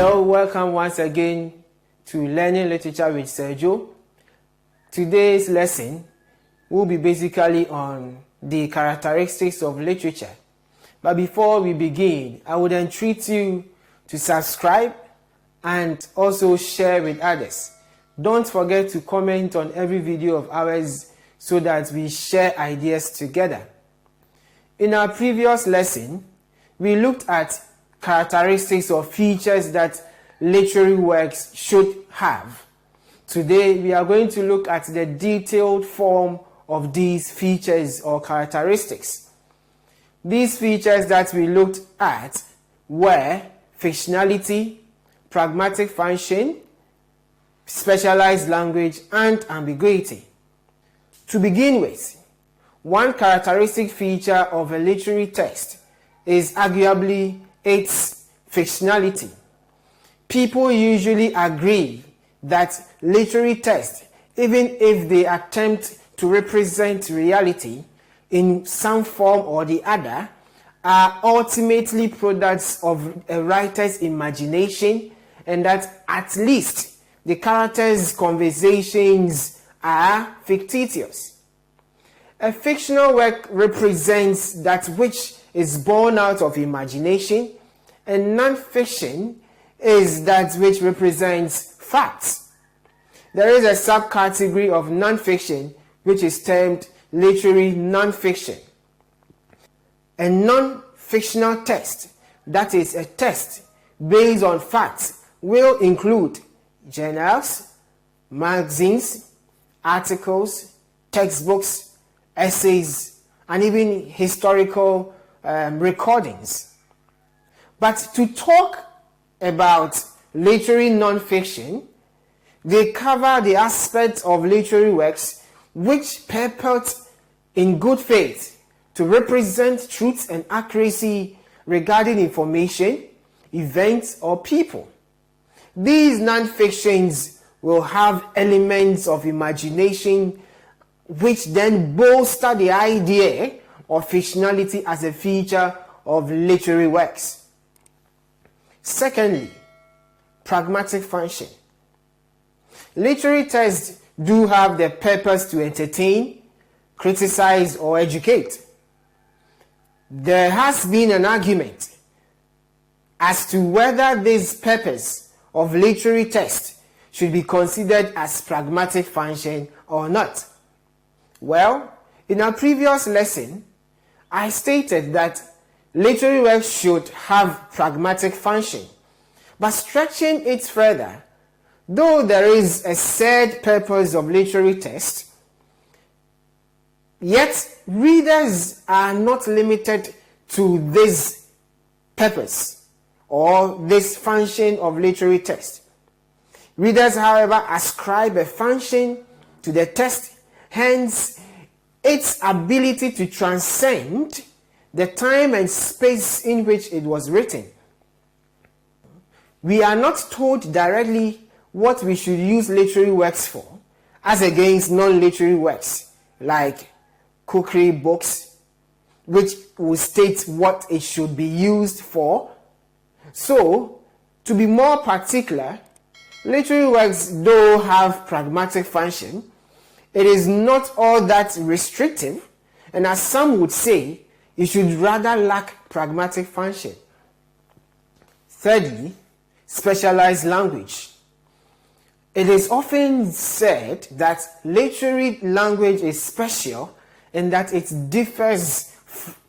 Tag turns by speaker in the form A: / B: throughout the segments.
A: Hello, welcome once again to Learning Literature with Sergio. Today's lesson will be basically on the characteristics of literature. But before we begin, I would entreat you to subscribe and also share with others. Don't forget to comment on every video of ours so that we share ideas together. In our previous lesson, we looked at characteristics or features that literary works should have. Today, we are going to look at the detailed form of these features or characteristics. These features that we looked at were fictionality, pragmatic function, specialized language, and ambiguity. To begin with, one characteristic feature of a literary text is arguably its fictionality. People usually agree that literary texts, even if they attempt to represent reality in some form or the other, are ultimately products of a writer's imagination, and that at least the characters' conversations are fictitious. A fictional work represents that which is born out of imagination, and non-fiction is that which represents facts. There is a subcategory of non-fiction which is termed literary non-fiction. A non-fictional text, that is a text based on facts, will include journals, magazines, articles, textbooks, essays, and even historical recordings. But to talk about literary non-fiction, they cover the aspects of literary works which purport in good faith to represent truth and accuracy regarding information, events, or people. These non-fictions will have elements of imagination which then bolster the idea of fictionality as a feature of literary works. Secondly, pragmatic function. Literary texts do have the purpose to entertain, criticize, or educate. There has been an argument as to whether this purpose of literary text should be considered as pragmatic function or not. Well, in our previous lesson, I stated that literary works should have pragmatic function, but stretching it further, though there is a said purpose of literary text, yet readers are not limited to this purpose or this function of literary text. Readers, however, ascribe a function to the text, hence its ability to transcend the time and space in which it was written. We are not told directly what we should use literary works for, as against non-literary works like cookery books, which will state what it should be used for. So, to be more particular, literary works do have pragmatic function. It is not all that restrictive, and as some would say, it should rather lack pragmatic function. Thirdly, specialized language. It is often said that literary language is special in that it differs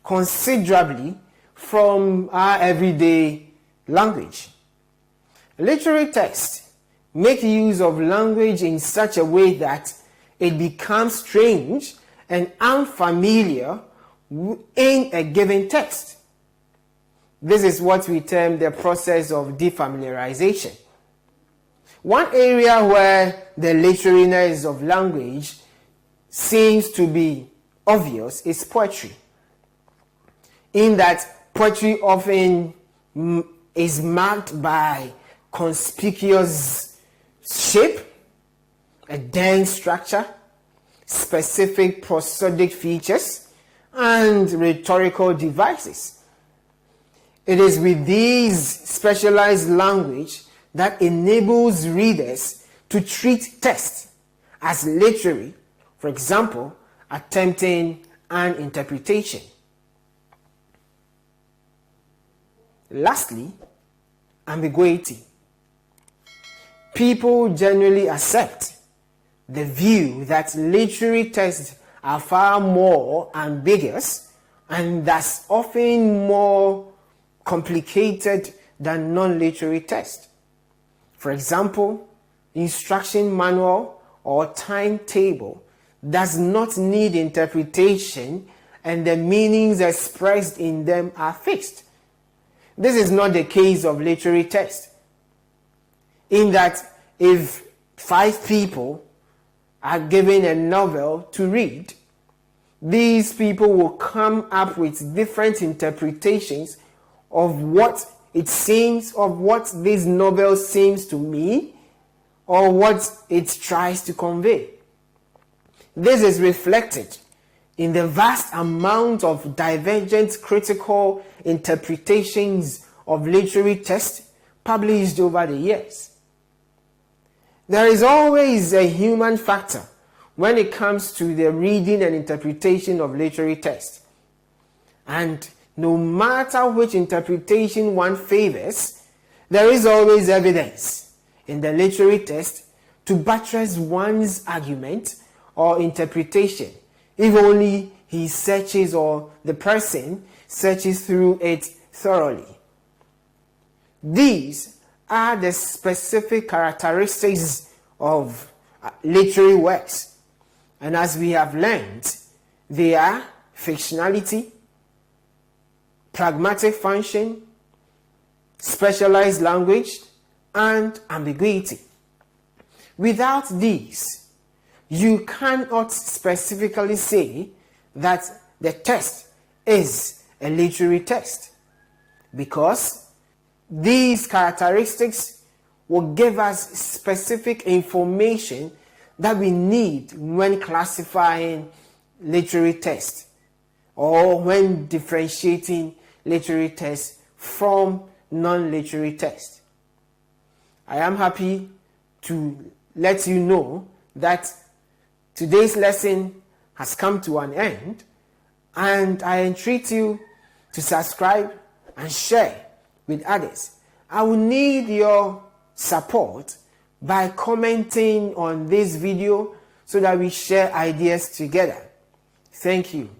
A: considerably from our everyday language. Literary texts make use of language in such a way that it becomes strange and unfamiliar in a given text. This is what we term the process of defamiliarization. One area where the literariness of language seems to be obvious is poetry, in that poetry often is marked by conspicuous shape, a dense structure, specific prosodic features, and rhetorical devices. It is with these specialized language that enables readers to treat text as literary, for example, attempting an interpretation. Lastly, ambiguity. People generally accept the view that literary texts are far more ambiguous and thus often more complicated than non-literary text. For example, instruction manual or timetable does not need interpretation and the meanings expressed in them are fixed. This is not the case of literary text, in that if 5 people are given a novel to read, these people will come up with different interpretations of what it seems, of what this novel seems to mean, or what it tries to convey. This is reflected in the vast amount of divergent critical interpretations of literary text published over the years. There is always a human factor when it comes to the reading and interpretation of literary text. And no matter which interpretation one favors, there is always evidence in the literary text to buttress one's argument or interpretation, if only he searches or the person searches through it thoroughly. These are the specific characteristics of literary works, and as we have learned, they are fictionality, pragmatic function, specialized language, and ambiguity. Without these, you cannot specifically say that the text is a literary text, because these characteristics will give us specific information that we need when classifying literary text or when differentiating literary text from non-literary text. I am happy to let you know that today's lesson has come to an end, and I entreat you to subscribe and share with others. I will need your support by commenting on this video so that we share ideas together. Thank you.